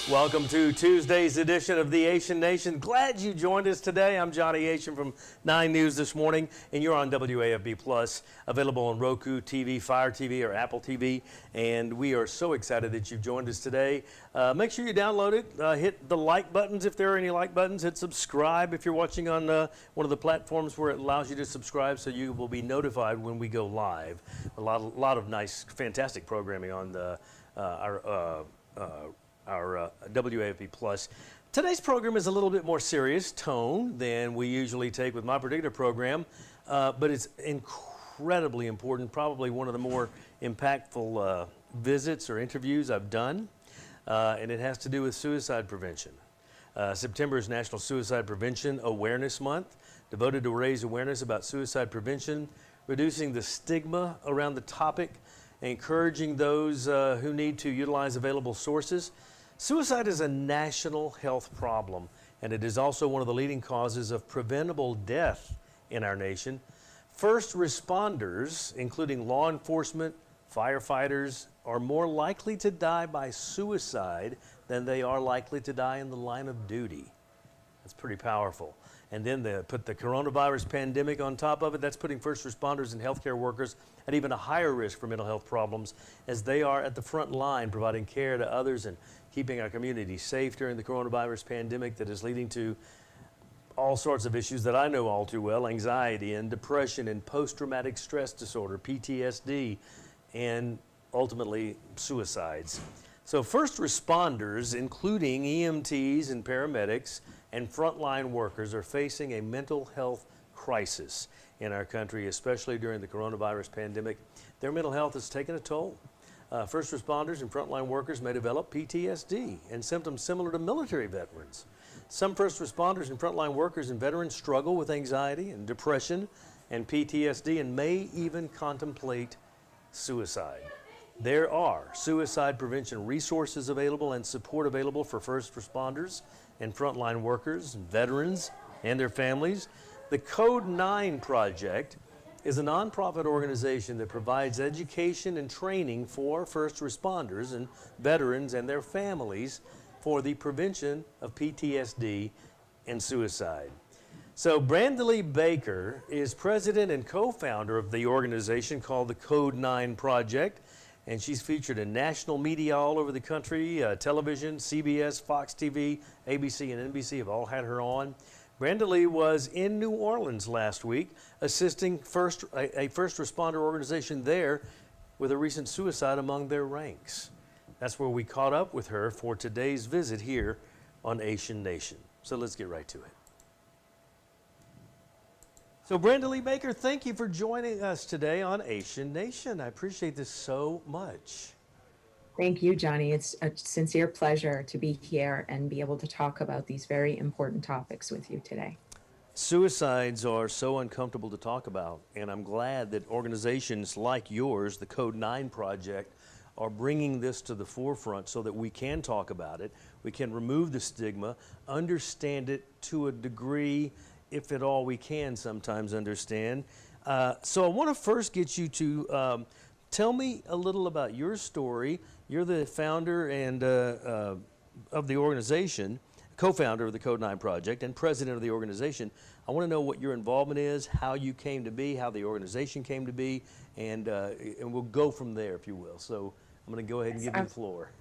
Welcome to Tuesday's edition of the Ahysen Nation. Glad you joined us today. I'm Johnny Ahysen from 9 News This Morning, and you're on WAFB Plus, available on Roku TV, Fire TV, or Apple TV. And we are so excited that you've joined us today. Make sure you download it. Hit the like buttons if there are any like buttons. Hit subscribe if you're watching on one of the platforms where it allows you to subscribe, so you will be notified when we go live. A lot of nice, fantastic programming on our WAFB Plus. Today's program is a little bit more serious tone than we usually take with my particular program, but it's incredibly important, probably one of the more impactful visits or interviews I've done, and it has to do with suicide prevention. September is National Suicide Prevention Awareness Month, devoted to raise awareness about suicide prevention, reducing the stigma around the topic, encouraging those who need to utilize available sources. Suicide is a national health problem, and it is also one of the leading causes of preventable death in our nation. First responders, including law enforcement, firefighters, are more likely to die by suicide than they are likely to die in the line of duty. That's pretty powerful. And then they put the coronavirus pandemic on top of it. That's putting first responders and healthcare workers at even a higher risk for mental health problems, as they are at the front line providing care to others and keeping our community safe during the coronavirus pandemic that is leading to all sorts of issues that I know all too well: anxiety and depression and post-traumatic stress disorder, PTSD, and ultimately suicides. So first responders, including EMTs and paramedics and frontline workers, are facing a mental health crisis in our country, especially during the coronavirus pandemic. Their mental health has taken a toll. First responders and frontline workers may develop PTSD and symptoms similar to military veterans. Some first responders and frontline workers and veterans struggle with anxiety and depression and PTSD and may even contemplate suicide. There are suicide prevention resources available and support available for first responders and frontline workers, veterans, and their families. The Code 9 Project is a nonprofit organization that provides education and training for first responders and veterans and their families for the prevention of PTSD and suicide. So Brandley Baker is president and co-founder of the organization called the Code 9 Project, and she's featured in national media all over the country. Television, CBS, Fox TV, ABC, and NBC have all had her on. Brandley was in New Orleans last week assisting a first responder organization there with a recent suicide among their ranks. That's where we caught up with her for today's visit here on Ahysen Nation. So let's get right to it. So Brandley Baker, thank you for joining us today on Ahysen Nation. I appreciate this so much. Thank you, Johnny. It's a sincere pleasure to be here and be able to talk about these very important topics with you today. Suicides are so uncomfortable to talk about, and I'm glad that organizations like yours, the Code 9 Project, are bringing this to the forefront so that we can talk about it, we can remove the stigma, understand it to a degree, if at all we can sometimes understand. So I want to first get you to tell me a little about your story. You're the founder and of the organization, co-founder of the Code 9 Project and president of the organization. I want to know what your involvement is, how you came to be, how the organization came to be, and we'll go from there, if you will. So I'm going to go ahead and give you the floor.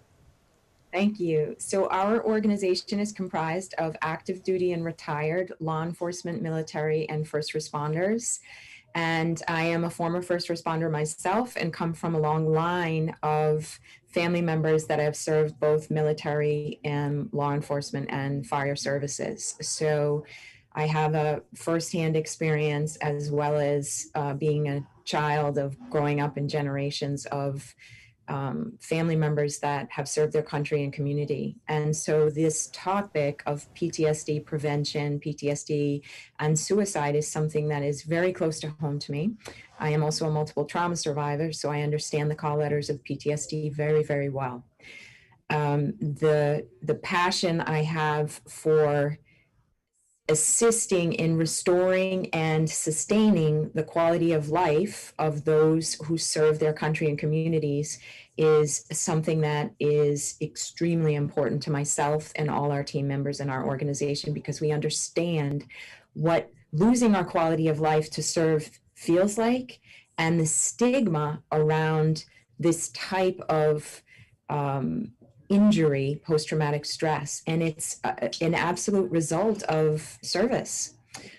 Thank you. So our organization is comprised of active duty and retired law enforcement, military, and first responders. And I am a former first responder myself and come from a long line of family members that have served both military and law enforcement and fire services. So I have a firsthand experience as well as being a child of growing up in generations of family members that have served their country and community. And so this topic of PTSD prevention, PTSD, and suicide is something that is very close to home to me. I am also a multiple trauma survivor, so I understand the call letters of PTSD very, very well. The passion I have for assisting in restoring and sustaining the quality of life of those who serve their country and communities is something that is extremely important to myself and all our team members in our organization, because we understand what losing our quality of life to serve feels like, and the stigma around this type of injury, post-traumatic stress, and it's an absolute result of service.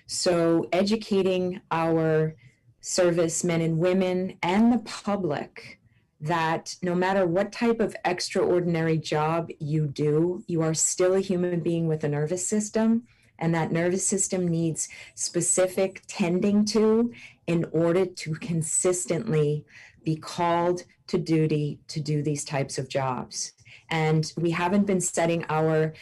So educating our servicemen and women and the public that no matter what type of extraordinary job you do, you are still a human being with a nervous system, and that nervous system needs specific tending to in order to consistently be called to duty to do these types of jobs. And we haven't been setting our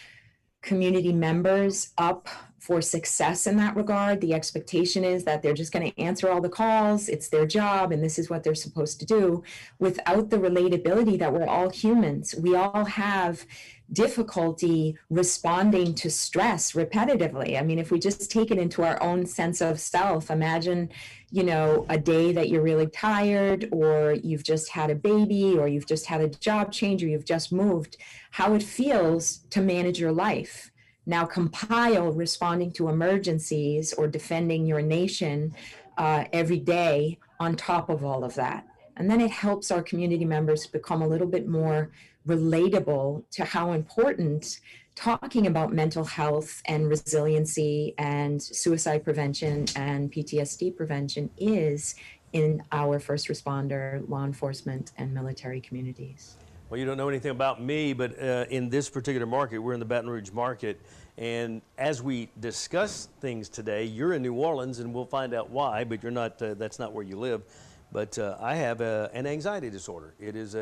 community members up for success in that regard. The expectation is that they're just going to answer all the calls, it's their job, and this is what they're supposed to do, without the relatability that we're all humans. We all have difficulty responding to stress repetitively. I mean, if we just take it into our own sense of self, imagine, you know, a day that you're really tired, or you've just had a baby, or you've just had a job change, or you've just moved, how it feels to manage your life. Now compile responding to emergencies or defending your nation every day on top of all of that. And then it helps our community members become a little bit more relatable to how important talking about mental health and resiliency and suicide prevention and PTSD prevention is in our first responder, law enforcement, and military communities. Well, you don't know anything about me, but in this particular market, we're in the Baton Rouge market, and as we discuss things today, you're in New Orleans, and we'll find out why, but you're not, that's not where you live. But I have an anxiety disorder. It is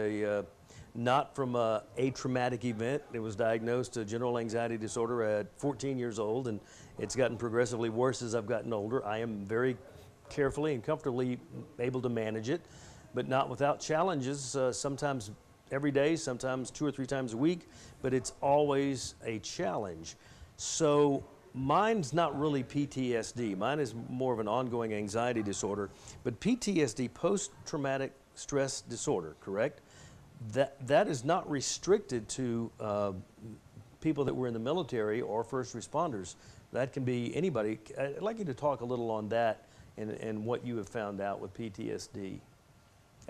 not from a traumatic event. It was diagnosed a general anxiety disorder at 14 years old, and it's gotten progressively worse as I've gotten older. I am very carefully and comfortably able to manage it, but not without challenges, sometimes every day, sometimes 2 or 3 times a week, but it's always a challenge. So mine's not really PTSD. Mine is more of an ongoing anxiety disorder, but PTSD, post-traumatic stress disorder, correct? That is not restricted to people that were in the military or first responders. That can be anybody. I'd like you to talk a little on that and what you have found out with PTSD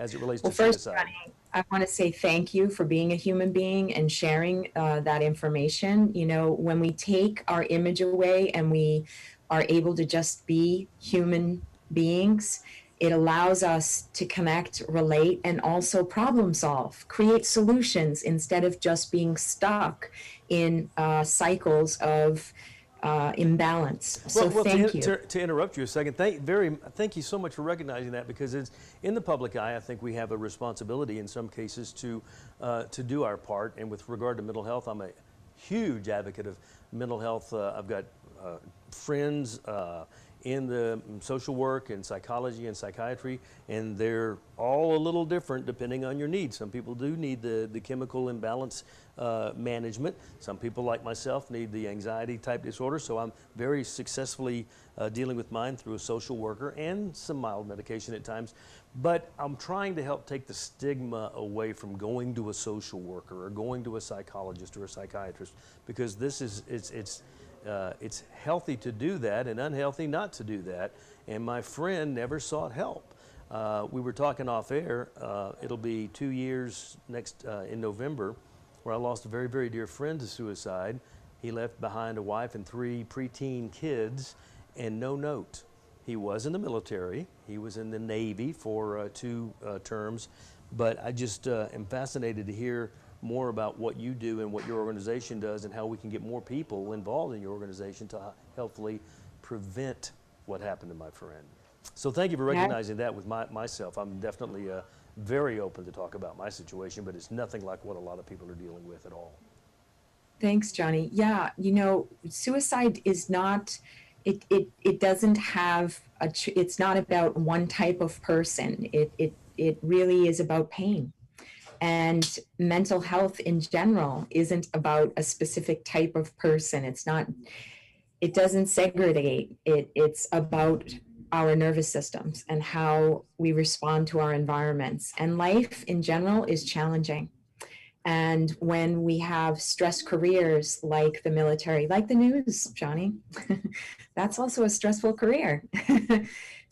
as it relates to suicide. Johnny, I want to say thank you for being a human being and sharing that information. You know, when we take our image away and we are able to just be human beings, it allows us to connect, relate, and also problem solve, create solutions instead of just being stuck in cycles of imbalance. So Well, thank you. To interrupt you a second, thank you so much for recognizing that, because it's in the public eye. I think we have a responsibility in some cases to do our part. And with regard to mental health, I'm a huge advocate of mental health. I've got friends in the social work and psychology and psychiatry, and they're all a little different depending on your needs. Some people do need the chemical imbalance management. Some people, like myself, need the anxiety type disorder. So I'm very successfully dealing with mine through a social worker and some mild medication at times. But I'm trying to help take the stigma away from going to a social worker or going to a psychologist or a psychiatrist, because this is it's healthy to do that and unhealthy not to do that. And my friend never sought help. We were talking off air. It'll be 2 years next in November, where I lost a very, very dear friend to suicide. He left behind a wife and 3 preteen kids and no note. He was in the military. He was in the Navy for 2 terms. But I just am fascinated to hear more about what you do and what your organization does, and how we can get more people involved in your organization to helpfully prevent what happened to my friend. So thank you for recognizing that with myself. I'm definitely very open to talk about my situation, but it's nothing like what a lot of people are dealing with at all. Thanks, Johnny. Yeah, you know, suicide is not, it doesn't have, it's not about one type of person. It really is about pain. And mental health in general isn't about a specific type of person. It's not, it doesn't segregate. It's about our nervous systems and how we respond to our environments. And life in general is challenging. And when we have stress careers like the military, like the news, Johnny, that's also a stressful career.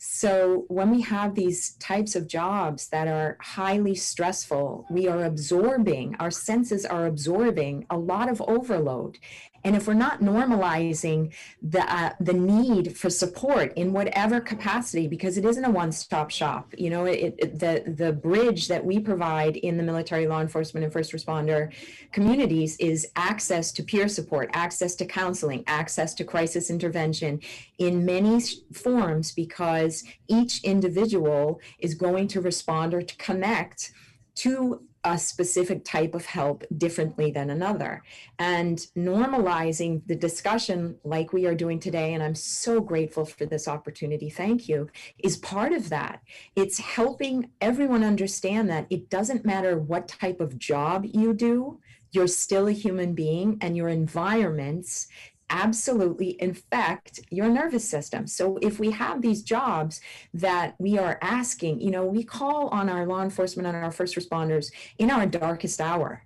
So when we have these types of jobs that are highly stressful, we are absorbing, our senses are absorbing a lot of overload. And if we're not normalizing the need for support in whatever capacity, because it isn't a one-stop shop, you know, the bridge that we provide in the military, law enforcement, and first responder communities is access to peer support, access to counseling, access to crisis intervention in many forms, because each individual is going to respond or to connect to a specific type of help differently than another. And normalizing the discussion like we are doing today, and I'm so grateful for this opportunity, thank you, is part of that. It's helping everyone understand that it doesn't matter what type of job you do, you're still a human being, and your environments absolutely infect your nervous system. So if we have these jobs that we are asking, you know, we call on our law enforcement and our first responders in our darkest hour.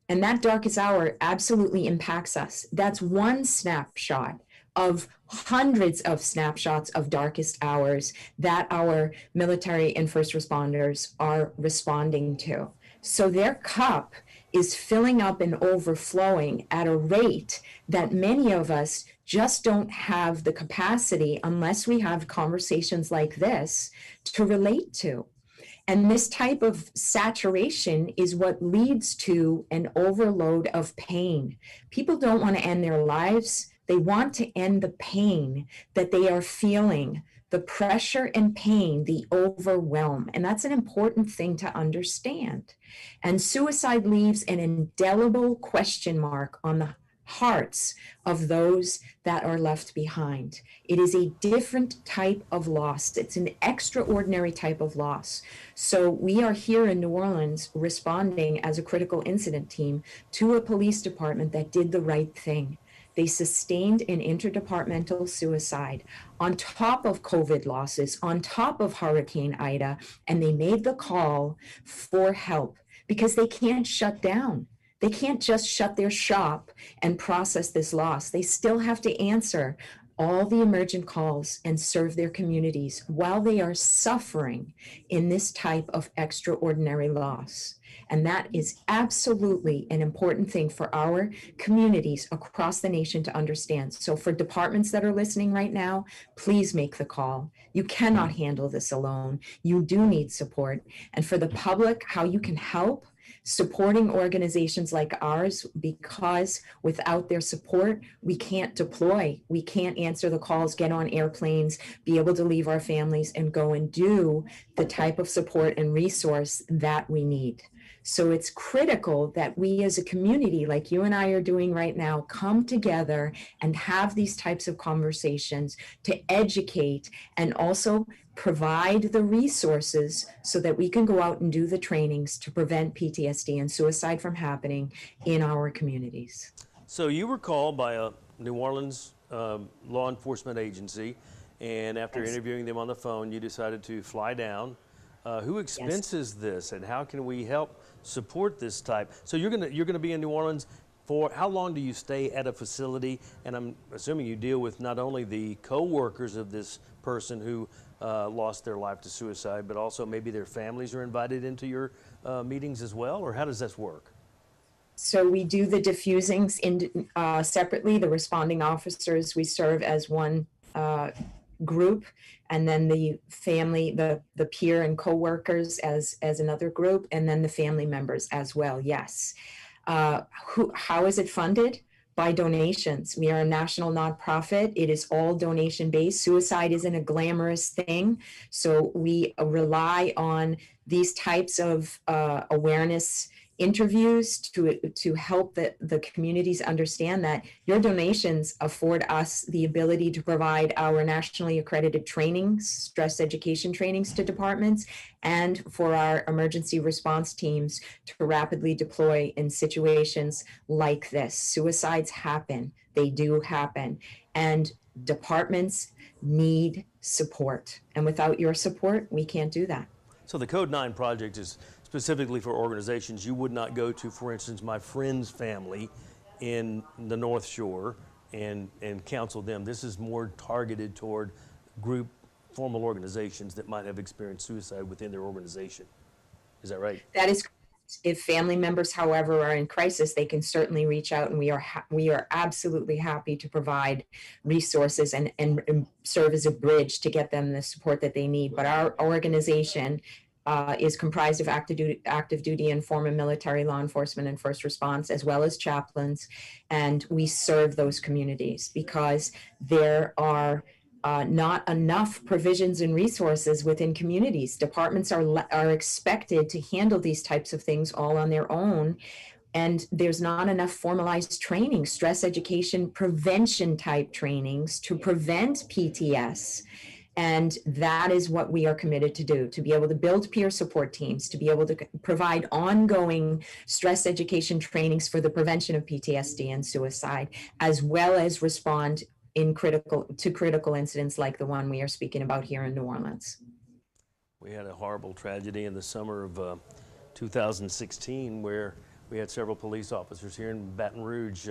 And that darkest hour absolutely impacts us. That's one snapshot of hundreds of snapshots of darkest hours that our military and first responders are responding to. So their cup is filling up and overflowing at a rate that many of us just don't have the capacity, unless we have conversations like this, to relate to. And this type of saturation is what leads to an overload of pain. People don't want to end their lives. They want to end the pain that they are feeling, the pressure and pain, the overwhelm. And that's an important thing to understand. And suicide leaves an indelible question mark on the hearts of those that are left behind. It is a different type of loss. It's an extraordinary type of loss. So we are here in New Orleans responding as a critical incident team to a police department that did the right thing. They sustained an interdepartmental suicide on top of COVID losses, on top of Hurricane Ida, and they made the call for help because they can't shut down. They can't just shut their shop and process this loss. They still have to answer all the emergent calls and serve their communities while they are suffering in this type of extraordinary loss. And that is absolutely an important thing for our communities across the nation to understand. So for departments that are listening right now, please make the call. You cannot handle this alone. You do need support. And for the public, how you can help, supporting organizations like ours, because without their support, we can't deploy, we can't answer the calls, get on airplanes, be able to leave our families and go and do the type of support and resource that we need. So it's critical that we as a community, like you and I are doing right now, come together and have these types of conversations to educate and also provide the resources so that we can go out and do the trainings to prevent PTSD and suicide from happening in our communities. So you were called by a New Orleans law enforcement agency, and after interviewing them on the phone, you decided to fly down. Who expenses this, and how can we help support this type? So you're gonna be in New Orleans for how long? Do you stay at a facility? And I'm assuming you deal with not only the co-workers of this person who lost their life to suicide, but also maybe their families are invited into your meetings as well, or how does this work? So we do the diffusings separately. The responding officers, we serve as one group, and then the family, the peer and co-workers as another group, and then the family members as well. Yes. How is it funded? By donations. We are a national nonprofit. It is all donation based. Suicide isn't a glamorous thing, so we rely on these types of awareness interviews to help the communities understand that your donations afford us the ability to provide our nationally accredited trainings, stress education trainings to departments, and for our emergency response teams to rapidly deploy in situations like this. Suicides happen, they do happen, and departments need support. And without your support, we can't do that. So the Code 9 project is specifically for organizations you would not go to, for instance, my friend's family in the North Shore and counsel them. This is more targeted toward group formal organizations that might have experienced suicide within their organization. Is that right? That is correct. If family members, however, are in crisis, they can certainly reach out, and we are absolutely happy to provide resources and serve as a bridge to get them the support that they need. But our organization is comprised of active duty and former military law enforcement and first response, as well as chaplains, and we serve those communities because there are not enough provisions and resources within communities. Departments are expected to handle these types of things all on their own, and there's not enough formalized training, stress education, prevention type trainings to prevent PTS. And that is what we are committed to do, to be able to build peer support teams, to be able to provide ongoing stress education trainings for the prevention of PTSD and suicide, as well as respond to critical incidents like the one we are speaking about here in New Orleans. We had a horrible tragedy in the summer of 2016 where we had several police officers here in Baton Rouge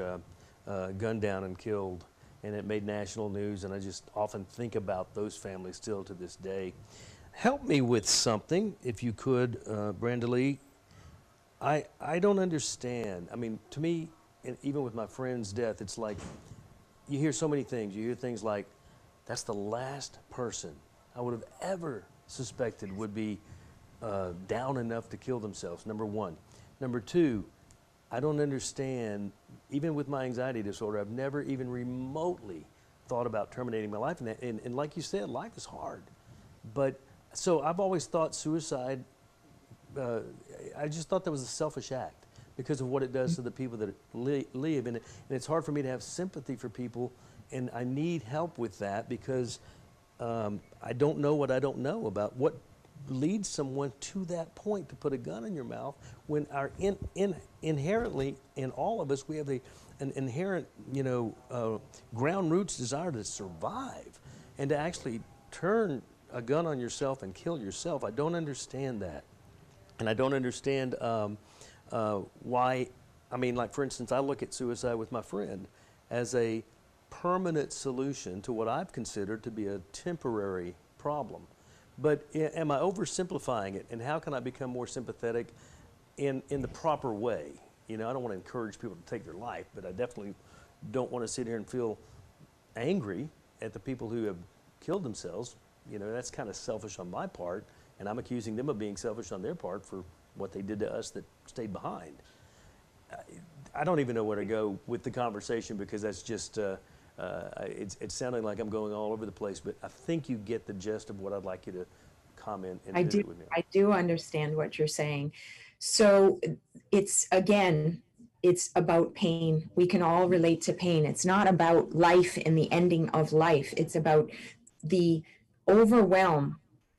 gunned down and killed, and it made national news, and I just often think about those families still to this day. Help me with something, if you could, Brenda Lee. I don't understand. I mean, to me, and even with my friend's death, it's like you hear so many things. You hear things like, that's the last person I would have ever suspected would be down enough to kill themselves, number one. Number two, I don't understand, even with my anxiety disorder, I've never even remotely thought about terminating my life. And like you said, life is hard. But so I've always thought suicide, I just thought that was a selfish act because of what it does to the people that live. And it's hard for me to have sympathy for people, and I need help with that because I don't know what I don't know about what leads someone to that point to put a gun in your mouth when our inherently in all of us we have an inherent ground roots desire to survive, and to actually turn a gun on yourself and kill yourself. I don't understand that, and I don't understand why. I mean, like for instance, I look at suicide with my friend as a permanent solution to what I've considered to be a temporary problem. But am I oversimplifying it? And how can I become more sympathetic in the proper way? You know, I don't want to encourage people to take their life, but I definitely don't want to sit here and feel angry at the people who have killed themselves. You know, that's kind of selfish on my part, and I'm accusing them of being selfish on their part for what they did to us that stayed behind. I don't even know where to go with the conversation because that's just, it's sounding like I'm going all over the place, but I think you get the gist of what I'd like you to comment and visit with me. I do understand what you're saying. So it's, again, it's about pain. We can all relate to pain. It's not about life and the ending of life. It's about the overwhelm.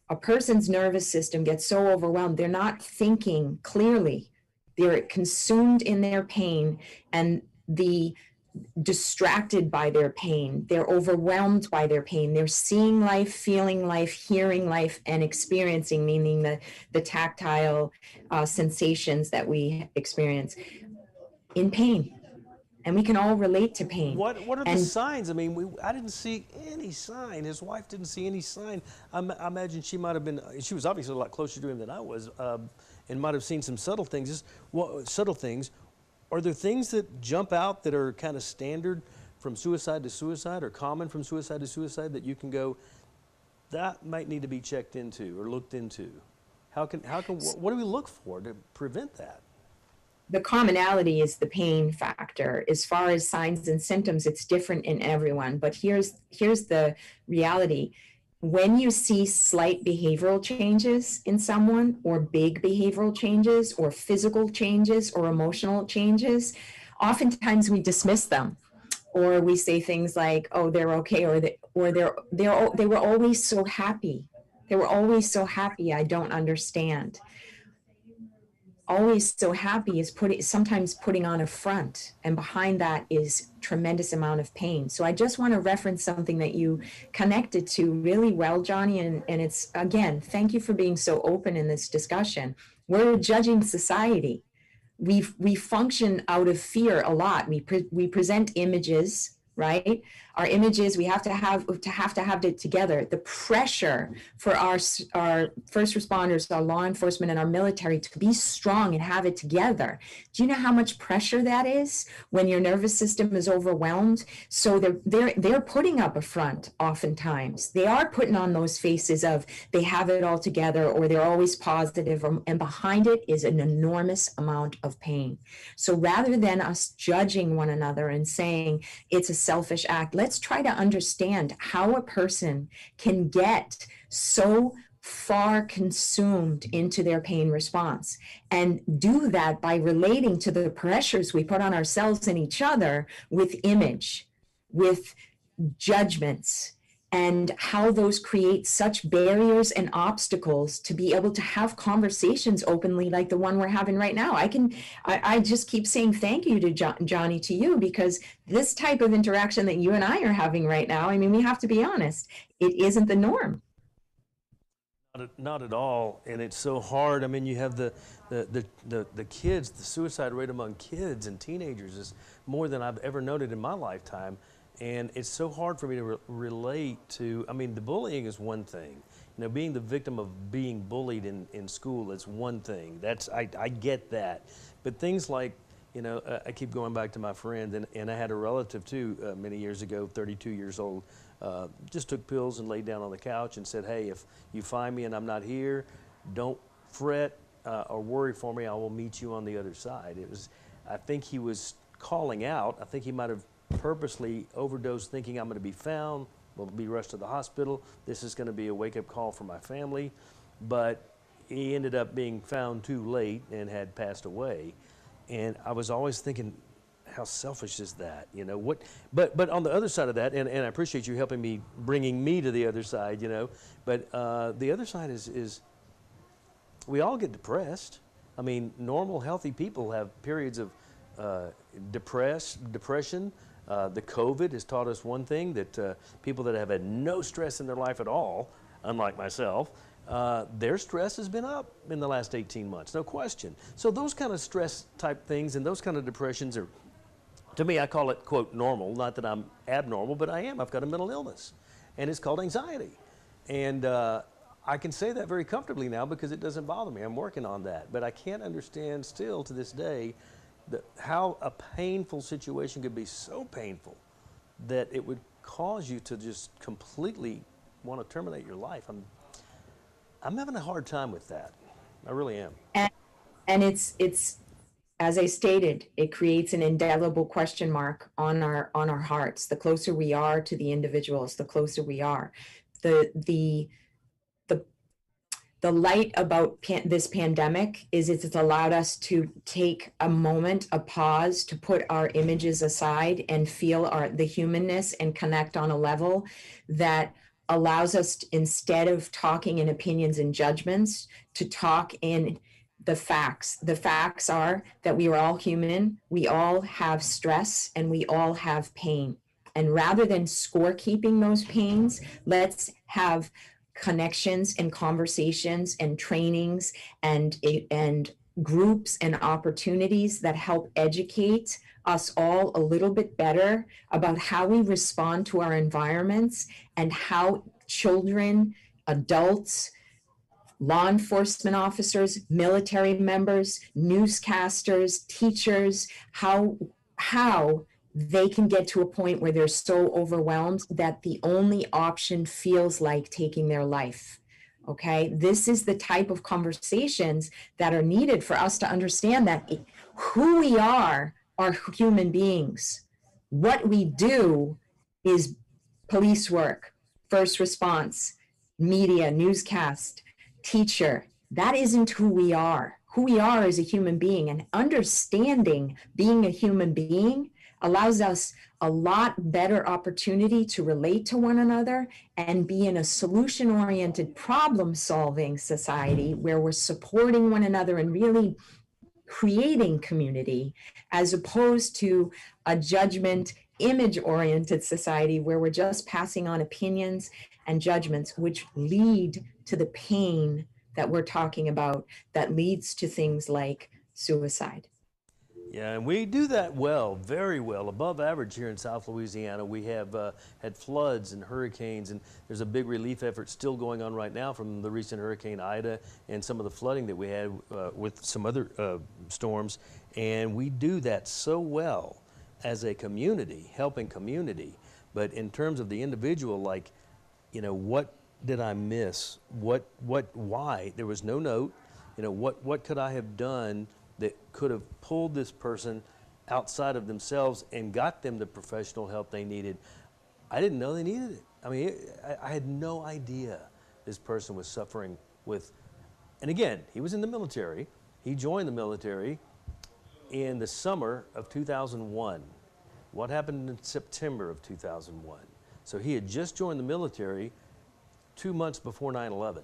A person's nervous system gets so overwhelmed, they're not thinking clearly. They're consumed in their pain and distracted by their pain. They're overwhelmed by their pain. They're seeing life, feeling life, hearing life, and experiencing, meaning the tactile sensations that we experience in pain. And we can all relate to pain. What are the signs? I mean, I didn't see any sign. His wife didn't see any sign. I imagine she might have been, she was obviously a lot closer to him than I was, and might have seen some subtle things. Subtle things. Are there things that jump out that are kind of standard from suicide to suicide or common from suicide to suicide that you can go, that might need to be checked into or looked into? What do we look for to prevent that? The commonality is the pain factor. As far as signs and symptoms, it's different in everyone. But here's the reality. When you see slight behavioral changes in someone, or big behavioral changes, or physical changes, or emotional changes, oftentimes we dismiss them, or we say things like, "Oh, they're okay," or they were always so happy. They were always so happy. I don't understand. Always so happy is sometimes putting on a front, and behind that is tremendous amount of pain. So I just want to reference something that you connected to really well, Johnny, and it's, again, thank you for being so open in this discussion. We're a judging society. We function out of fear a lot. We present images, right? Our images, we have to have it together. The pressure for our first responders, our law enforcement, and our military to be strong and have it together. Do you know how much pressure that is when your nervous system is overwhelmed? So they're putting up a front oftentimes. They are putting on those faces of they have it all together, or they're always positive, and behind it is an enormous amount of pain. So rather than us judging one another and saying it's a selfish act, let's try to understand how a person can get so far consumed into their pain response, and do that by relating to the pressures we put on ourselves and each other with image, with judgments, and how those create such barriers and obstacles to be able to have conversations openly like the one we're having right now. I just keep saying thank you to Johnny, to you, because this type of interaction that you and I are having right now, I mean, we have to be honest, it isn't the norm. Not at all, and it's so hard. I mean, you have the kids, the suicide rate among kids and teenagers is more than I've ever noted in my lifetime. And it's so hard for me to relate to, I mean, the bullying is one thing. You know, being the victim of being bullied in school is one thing. I get that. But things like, you know, I keep going back to my friend, and I had a relative too many years ago, 32 years old, just took pills and laid down on the couch and said, hey, if you find me and I'm not here, don't fret or worry for me. I will meet you on the other side. I think he was calling out. I think he might have purposely overdosed, thinking I'm going to be found, will be rushed to the hospital. This is going to be a wake-up call for my family. But he ended up being found too late and had passed away. And I was always thinking, how selfish is that? You know what? But on the other side of that, and I appreciate you helping me, bringing me to the other side. You know, but the other side is we all get depressed. I mean, normal, healthy people have periods of depression. The COVID has taught us one thing, that people that have had no stress in their life at all, unlike myself, their stress has been up in the last 18 months, no question. So those kind of stress type things and those kind of depressions are, to me, I call it, quote, normal. Not that I'm abnormal, but I am. I've got a mental illness, and it's called anxiety. And I can say that very comfortably now because it doesn't bother me. I'm working on that. But I can't understand still to this day how a painful situation could be so painful that it would cause you to just completely want to terminate your life. I'm having a hard time with that. I really am. And it's as I stated, it creates an indelible question mark on our hearts. The closer we are to the individuals, the closer we are. The light about this pandemic is it's allowed us to take a moment, a pause, to put our images aside and feel the humanness and connect on a level that allows us to, instead of talking in opinions and judgments, to talk in the facts. The facts are that we are all human, we all have stress, and we all have pain. And rather than scorekeeping those pains, let's have connections and conversations and trainings and groups and opportunities that help educate us all a little bit better about how we respond to our environments and how children, adults, law enforcement officers, military members, newscasters, teachers, how they can get to a point where they're so overwhelmed that the only option feels like taking their life. Okay, this is the type of conversations that are needed for us to understand that who we are human beings. What we do is police work, first response, media, newscast, teacher. That isn't who we are. Who we are is a human being, and understanding being a human being allows us a lot better opportunity to relate to one another and be in a solution-oriented problem-solving society where we're supporting one another and really creating community, as opposed to a judgment, image-oriented society where we're just passing on opinions and judgments, which lead to the pain that we're talking about, that leads to things like suicide. Yeah, and we do that well, very well, above average here in South Louisiana. We have had floods and hurricanes, and there's a big relief effort still going on right now from the recent Hurricane Ida and some of the flooding that we had with some other storms. And we do that so well as a community, helping community. But in terms of the individual, like, you know, what did I miss? Why? There was no note. You know, what could I have done that could have pulled this person outside of themselves and got them the professional help they needed? I didn't know they needed it. I mean, I had no idea this person was suffering with, and again, he was in the military. He joined the military in the summer of 2001. What happened in September of 2001? So he had just joined the military 2 months before 9/11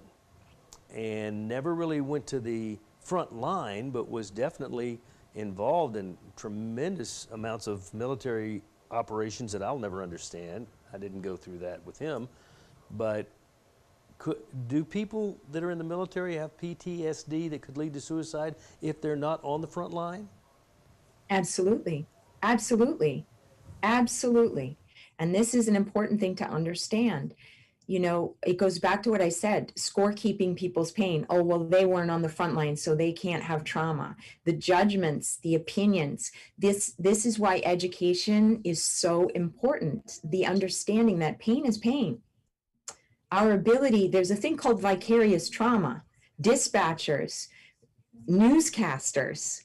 and never really went to the front line, but was definitely involved in tremendous amounts of military operations that I'll never understand. I didn't go through that with him. But do people that are in the military have PTSD that could lead to suicide if they're not on the front line? Absolutely. Absolutely. Absolutely. And this is an important thing to understand. You know, it goes back to what I said, scorekeeping people's pain. Oh, well, they weren't on the front line, so they can't have trauma. The judgments, the opinions. This is why education is so important. The understanding that pain is pain. Our ability, there's a thing called vicarious trauma. Dispatchers, newscasters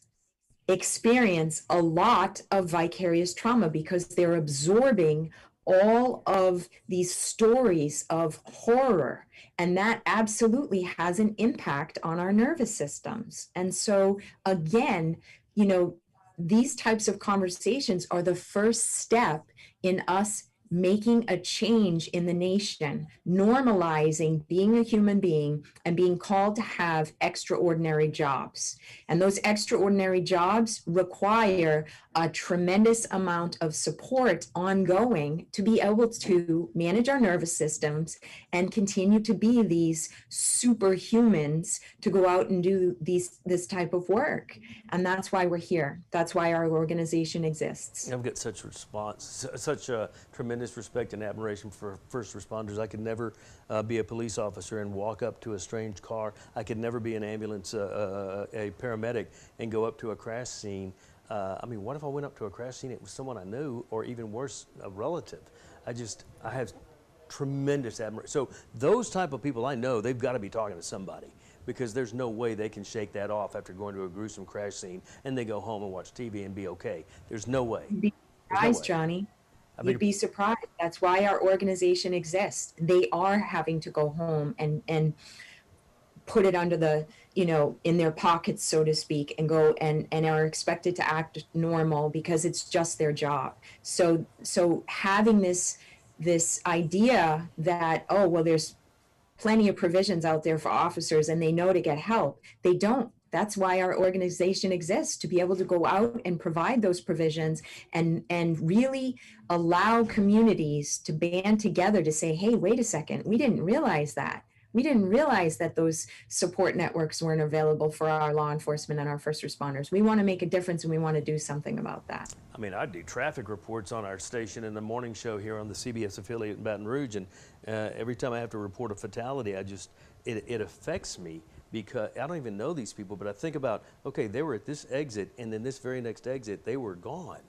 experience a lot of vicarious trauma because they're absorbing all of these stories of horror, and that absolutely has an impact on our nervous systems. And so again, you know, these types of conversations are the first step in us making a change in the nation, normalizing being a human being and being called to have extraordinary jobs. And those extraordinary jobs require a tremendous amount of support ongoing to be able to manage our nervous systems and continue to be these superhumans to go out and do this type of work. And that's why we're here. That's why our organization exists. I've got such a tremendous respect and admiration for first responders. I could never be a police officer and walk up to a strange car. I could never be an ambulance, a paramedic, and go up to a crash scene. I mean, what if I went up to a crash scene, it was someone I knew, or even worse, a relative? I have tremendous admiration. So those type of people, I know they've got to be talking to somebody, because there's no way they can shake that off after going to a gruesome crash scene and they go home and watch TV and be okay. There's no way. You'd be There's no surprised, way. Johnny. I mean, You'd be surprised. That's why our organization exists. They are having to go home and put it under the, in their pockets, so to speak, and go and are expected to act normal because it's just their job. So having this idea that, oh, well, there's plenty of provisions out there for officers and they know to get help. They don't. That's why our organization exists, to be able to go out and provide those provisions and really allow communities to band together to say, hey, wait a second, we didn't realize that. We didn't realize that those support networks weren't available for our law enforcement and our first responders. We want to make a difference and we want to do something about that. I mean, I do traffic reports on our station in the morning show here on the CBS affiliate in Baton Rouge, and every time I have to report a fatality, it affects me because I don't even know these people, but I think about, okay, they were at this exit, and then this very next exit, they were gone.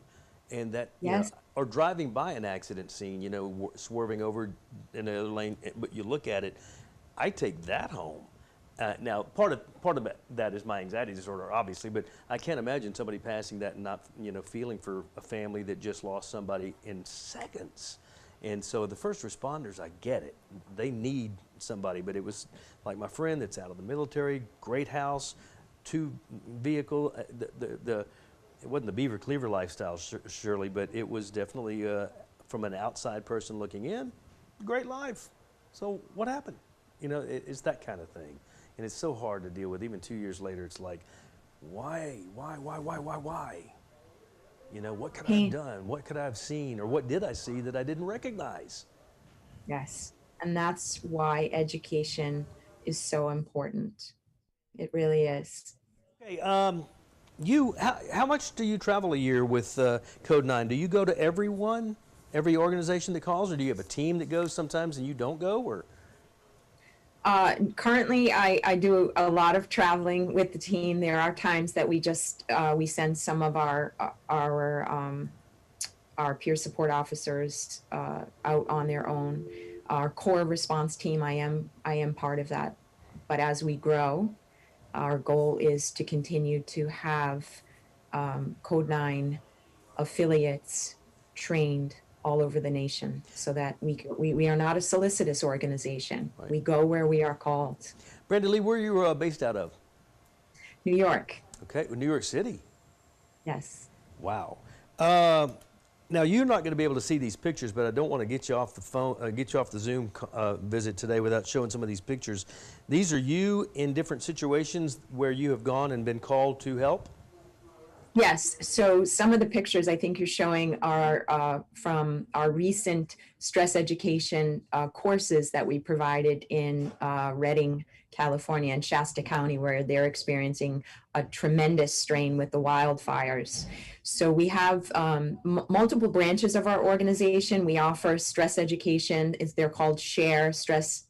And that, yes. Or driving by an accident scene, swerving over in the other lane, but you look at it, I take that home. Now, part of that is my anxiety disorder, obviously, but I can't imagine somebody passing that and not, feeling for a family that just lost somebody in seconds. And so the first responders, I get it. They need somebody, but it was like my friend that's out of the military, great house, 2 vehicle. It wasn't the Beaver Cleaver lifestyle, surely, but it was definitely, from an outside person looking in, great life. So what happened? It's that kind of thing. And it's so hard to deal with. Even 2 years later, it's like, why? What could I have done? What could I have seen? Or what did I see that I didn't recognize? Yes. And that's why education is so important. It really is. Okay, how much do you travel a year with Code 9? Do you go to every organization that calls, or do you have a team that goes sometimes and you don't go, or? Currently, I do a lot of traveling with the team. There are times that we just we send some of our peer support officers out on their own. Our core response team, I am part of that. But as we grow, our goal is to continue to have Code 9 affiliates trained all over the nation, so that we are not a solicitous organization. Right. We go where we are called. Brenda Lee, where are you based out of? New York. Okay, New York City. Yes. Wow. Now you're not going to be able to see these pictures, but I don't want to get you off the phone, get you off the Zoom visit today without showing some of these pictures. These are you in different situations where you have gone and been called to help? Yes. So some of the pictures I think you're showing are from our recent stress education courses that we provided in Redding, California, and Shasta County, where they're experiencing a tremendous strain with the wildfires. So we have multiple branches of our organization. We offer stress education. They're called SHARE, stress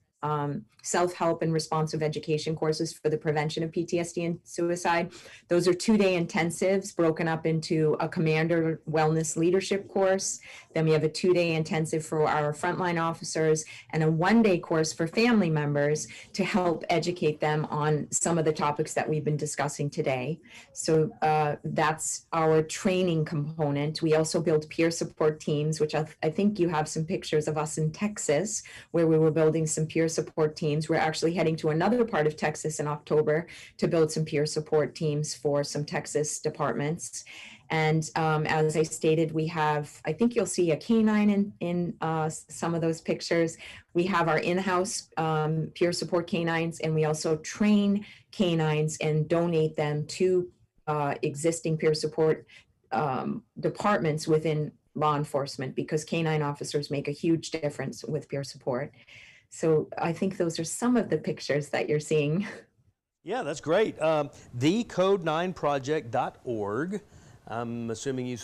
self-help and responsive education courses for the prevention of PTSD and suicide. Those are 2-day intensives broken up into a commander wellness leadership course. Then we have a 2-day intensive for our frontline officers and a 1-day course for family members to help educate them on some of the topics that we've been discussing today. So that's our training component. We also build peer support teams, which I think you have some pictures of us in Texas, where we were building some peer support teams. We're actually heading to another part of Texas in October to build some peer support teams for some Texas departments. And as I stated, we have, I think you'll see a canine in some of those pictures. We have our in-house peer support canines, and we also train canines and donate them to existing peer support departments within law enforcement, because canine officers make a huge difference with peer support. So I think those are some of the pictures that you're seeing. Yeah, that's great. Thecode9project.org. I'm assuming you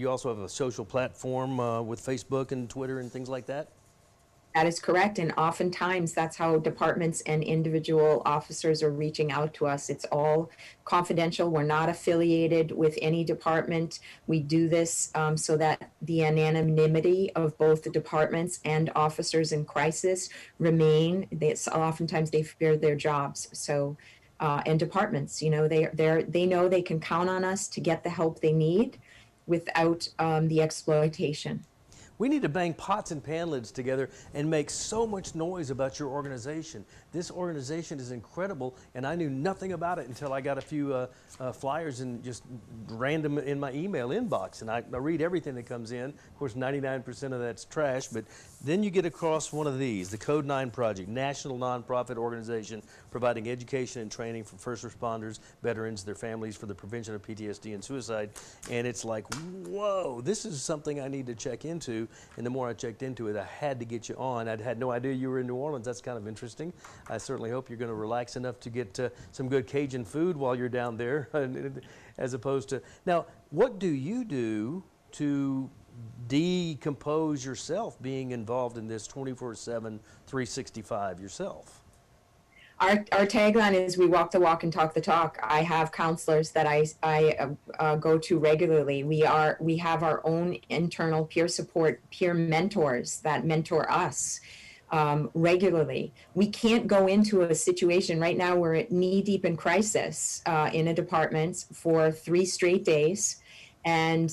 also have a social platform with Facebook and Twitter and things like that? That is correct. And oftentimes that's how departments and individual officers are reaching out to us. It's all confidential. We're not affiliated with any department. We do this so that the anonymity of both the departments and officers in crisis remain. Oftentimes they fear their jobs. So, and departments, you know, they know they can count on us to get the help they need without the exploitation. We need to bang pots and pan lids together and make so much noise about your organization. This organization is incredible, and I knew nothing about it until I got a few flyers and just random in my email inbox. And I read everything that comes in. Of course, 99% of that's trash, but then you get across one of these, the Code 9 Project, national nonprofit organization providing education and training for first responders, veterans, their families for the prevention of PTSD and suicide. And it's like, whoa, this is something I need to check into. And the more I checked into it, I had to get you on. I'd had no idea you were in New Orleans. That's kind of interesting. I certainly hope you're going to relax enough to get some good Cajun food while you're down there, as opposed to... Now, what do you do to decompose yourself being involved in this 24/7, 365 yourself? Our tagline is we walk the walk and talk the talk. I have counselors that I go to regularly. We have our own internal peer support, peer mentors that mentor us regularly. We can't go into a situation right now. We're knee deep in crisis in a department for 3 straight days. And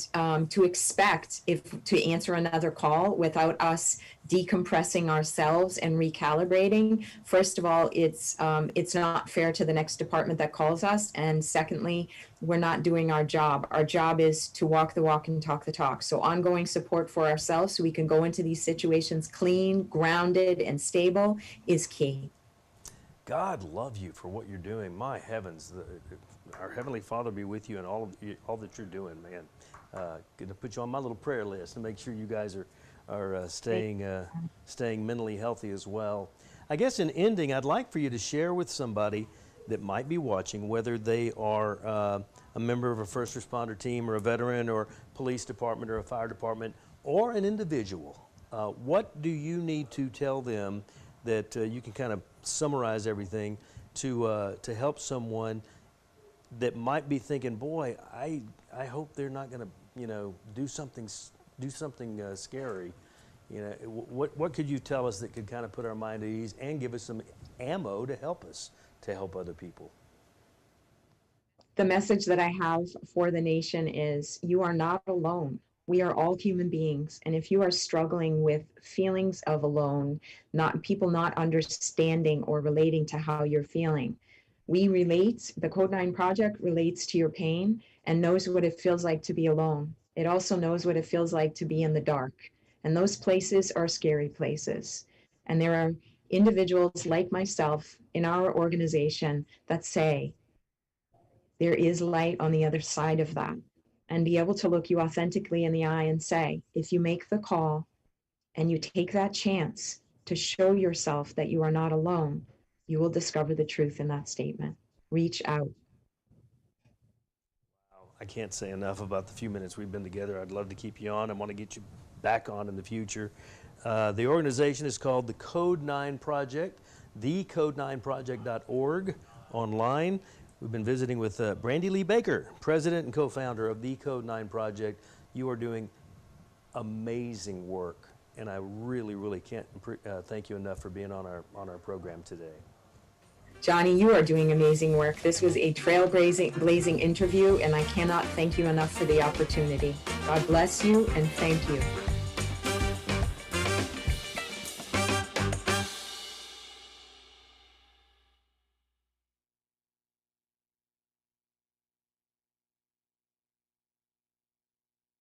to expect to answer another call without us decompressing ourselves and recalibrating, first of all, it's not fair to the next department that calls us. And secondly, we're not doing our job. Our job is to walk the walk and talk the talk. So ongoing support for ourselves so we can go into these situations clean, grounded, and stable is key. God love you for what you're doing. My heavens, our Heavenly Father be with you and all that you're doing, man. Going to put you on my little prayer list and make sure you guys are staying mentally healthy as well. I guess in ending, I'd like for you to share with somebody that might be watching, whether they are a member of a first responder team or a veteran or police department or a fire department or an individual. What do you need to tell them that you can kind of summarize everything to help someone that might be thinking, boy, I hope they're not going to, you know, do something scary. You know, what could you tell us that could kind of put our mind at ease and give us some ammo to help us to help other people? The message that I have for the nation is you are not alone. We are all human beings. And if you are struggling with feelings of alone, people not understanding or relating to how you're feeling, the Code 9 Project relates to your pain and knows what it feels like to be alone. It also knows what it feels like to be in the dark. And those places are scary places. And there are individuals like myself in our organization that say, there is light on the other side of that. And be able to look you authentically in the eye and say, if you make the call and you take that chance to show yourself that you are not alone, you will discover the truth in that statement. Reach out. Wow, I can't say enough about the few minutes we've been together. I'd love to keep you on. I want to get you back on in the future. The organization is called the Code 9 Project, thecode9project.org online. We've been visiting with Brandy Lee Baker, president and co-founder of the Code 9 Project. You are doing amazing work, and I really, really can't thank you enough for being on our program today. Johnny, you are doing amazing work. This was a trailblazing interview, and I cannot thank you enough for the opportunity. God bless you, and thank you.